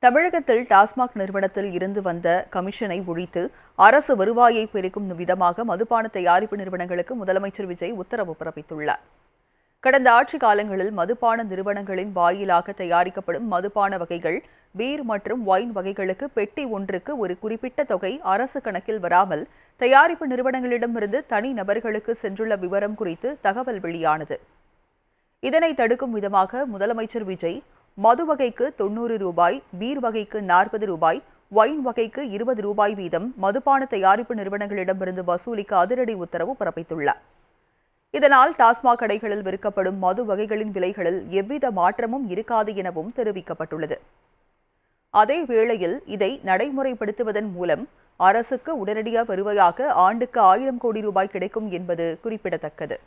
தமிழகத்தில் டாஸ்மாக் நிறுவனத்தில் இருந்து வந்த கமிஷனை ஒழித்து அரசு வருவாயை பெருக்கும் விதமாக மதுபான தயாரிப்பு நிறுவனங்களுக்கு முதலமைச்சர் விஜய் உத்தரவு பிறப்பித்துள்ளார். கடந்த ஆட்சி காலங்களில் மதுபான நிறுவனங்களின் வாயிலாக தயாரிக்கப்படும் மதுபான வகைகள், பீர் மற்றும் ஒயின் வகைகளுக்கு பெட்டி ஒன்றுக்கு ஒரு குறிப்பிட்ட தொகை அரசு கணக்கில் வராமல் தயாரிப்பு நிறுவனங்களிடமிருந்து தனி நபர்களுக்கு சென்றுள்ள விவரம் குறித்து தகவல் வெளியானது. இதனை தடுக்கும் விதமாக முதலமைச்சர் விஜய் மது வகைக்கு 90 ரூபாய், பீர் வகைக்கு 40 ரூபாய், ஒயின் வகைக்கு 20 ரூபாய் வீதம் மதுபான தயாரிப்பு நிறுவனங்களிடமிருந்து வசூலிக்க அதிரடி உத்தரவு பிறப்பித்துள்ளார். இதனால் டாஸ்மாக் கடைகளில் விற்கப்படும் மது வகைகளின் விலைகளில் எவ்வித மாற்றமும் இருக்காது எனவும் தெரிவிக்கப்பட்டுள்ளது. அதே வேளையில் இதை நடைமுறைப்படுத்துவதன் மூலம் அரசுக்கு உடனடியாக வருவாயாக ஆண்டுக்கு 1000 கோடி ரூபாய் கிடைக்கும் என்பது குறிப்பிடத்தக்கது.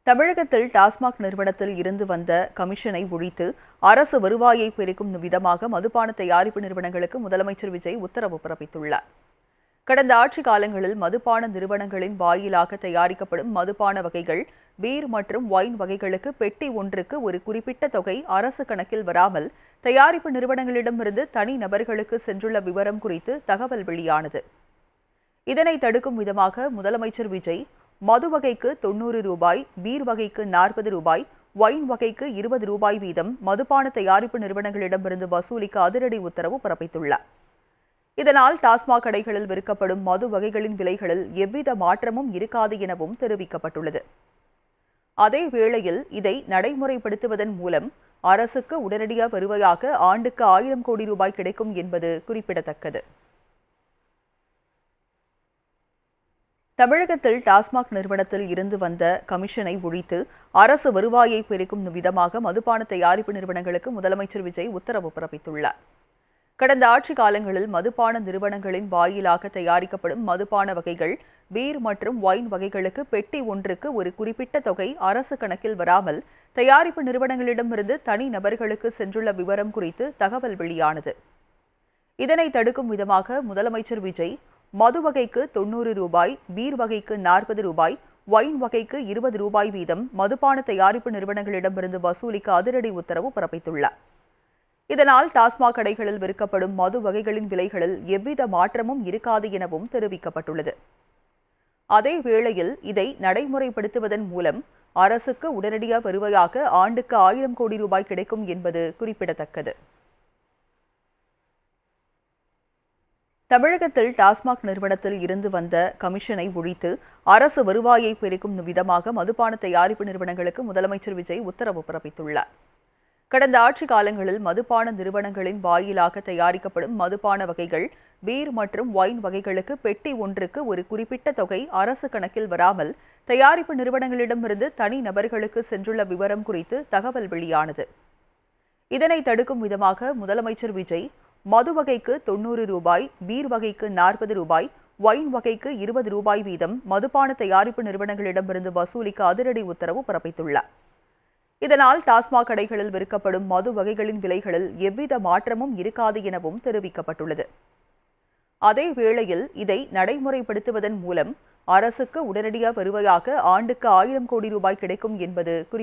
தமிழகத்தில் டாஸ்மாக் நிறுவனத்தில் இருந்து வந்த கமிஷனை ஒழித்து அரசு வருவாயை பெருக்கும் விதமாக மதுபான தயாரிப்பு நிறுவனங்களுக்கு முதலமைச்சர் விஜய் உத்தரவு பிறப்பித்துள்ளார். கடந்த ஆட்சி காலங்களில் மதுபான நிறுவனங்களின் வாயிலாக தயாரிக்கப்படும் மதுபான வகைகள், பீர் மற்றும் ஒயின் வகைகளுக்கு பெட்டி ஒன்றுக்கு ஒரு குறிப்பிட்ட தொகை அரசு கணக்கில் வராமல் தயாரிப்பு நிறுவனங்களிடமிருந்து தனி நபர்களுக்கு சென்றுள்ள விவரம் குறித்து தகவல் வெளியானது. இதனை தடுக்கும் விதமாக முதலமைச்சர் விஜய் மது வகைக்கு 90 ரூபாய், பீர் வகைக்கு 40 ரூபாய், ஒயின் வகைக்கு 20 ரூபாய் வீதம் மதுபான தயாரிப்பு நிறுவனங்களிடமிருந்து வசூலிக்க அதிரடி உத்தரவு பிறப்பித்துள்ளார். இதனால் டாஸ்மாக் கடைகளில் விற்கப்படும் மது வகைகளின் விலைகளில் எவ்வித மாற்றமும் இருக்காது எனவும் தெரிவிக்கப்பட்டுள்ளது. அதே வேளையில் இதை நடைமுறைப்படுத்துவதன் மூலம் அரசுக்கு உடனடியாக வருவாயாக ஆண்டுக்கு 1000 கோடி ரூபாய் கிடைக்கும் என்பது குறிப்பிடத்தக்கது. தமிழகத்தில் டாஸ்மாக் நிறுவனத்தில் இருந்து வந்த கமிஷனை ஒழித்து அரசு வருவாயை பெருக்கும் விதமாக மதுபான தயாரிப்பு நிறுவனங்களுக்கு முதலமைச்சர் விஜய் உத்தரவு பிறப்பித்துள்ளார். கடந்த ஆட்சி காலங்களில் மதுபான நிறுவனங்களின் வாயிலாக தயாரிக்கப்படும் மதுபான வகைகள், பீர் மற்றும் ஒயின் வகைகளுக்கு பெட்டி ஒன்றுக்கு ஒரு குறிப்பிட்ட தொகை அரசு கணக்கில் வராமல் தயாரிப்பு நிறுவனங்களிடமிருந்து தனி நபர்களுக்கு சென்றுள்ள விவரம் குறித்து தகவல் வெளியானது. இதனை தடுக்கும் விதமாக முதலமைச்சர் விஜய் மது வகைக்கு 90 ரூபாய், பீர் வகைக்கு 40 ரூபாய், ஒயின் வகைக்கு 20 ரூபாய் வீதம் மதுபான தயாரிப்பு நிறுவனங்களிடமிருந்து வசூலிக்க அதிரடி உத்தரவு பிறப்பித்துள்ளார். இதனால் டாஸ்மாக் கடைகளில் விற்கப்படும் மது வகைகளின் விலைகளில் எவ்வித மாற்றமும் இருக்காது எனவும் தெரிவிக்கப்பட்டுள்ளது. அதே வேளையில் இதை நடைமுறைப்படுத்துவதன் மூலம் அரசுக்கு உடனடியாக வருவாயாக ஆண்டுக்கு 1000 கோடி ரூபாய் கிடைக்கும் என்பது குறிப்பிடத்தக்கது. தமிழகத்தில் டாஸ்மாக் நிறுவனத்தில் இருந்து வந்த கமிஷனை ஒழித்து அரசு வருவாயை பெருக்கும் விதமாக மதுபான தயாரிப்பு நிறுவனங்களுக்கு முதலமைச்சர் விஜய் உத்தரவு பிறப்பித்துள்ளார். கடந்த ஆட்சி காலங்களில் மதுபான நிறுவனங்களின் வாயிலாக தயாரிக்கப்படும் மதுபான வகைகள், பீர் மற்றும் ஒயின் வகைகளுக்கு பெட்டி ஒன்றுக்கு ஒரு குறிப்பிட்ட தொகை அரசு கணக்கில் வராமல் தயாரிப்பு நிறுவனங்களிடமிருந்து தனி நபர்களுக்கு சென்றுள்ள விவரம் குறித்து தகவல் வெளியானது. இதனை தடுக்கும் விதமாக முதலமைச்சர் விஜய் மது வகைக்கு 90 ரூபாய், பீர் வகைக்கு 40 ரூபாய், ஒயின் வகைக்கு 20 ரூபாய் வீதம் மதுபான தயாரிப்பு நிறுவனங்களிடமிருந்து வசூலிக்க அதிரடி உத்தரவு பிறப்பித்துள்ளார். இதனால் டாஸ்மாக் கடைகளில் விற்கப்படும் மது வகைகளின் விலைகளில் எவ்வித மாற்றமும் இருக்காது எனவும் தெரிவிக்கப்பட்டுள்ளது. அதே வேளையில் இதை நடைமுறைப்படுத்துவதன் மூலம் அரசுக்கு உடனடியாக வருவாயாக ஆண்டுக்கு 1000 கோடி ரூபாய் கிடைக்கும் என்பது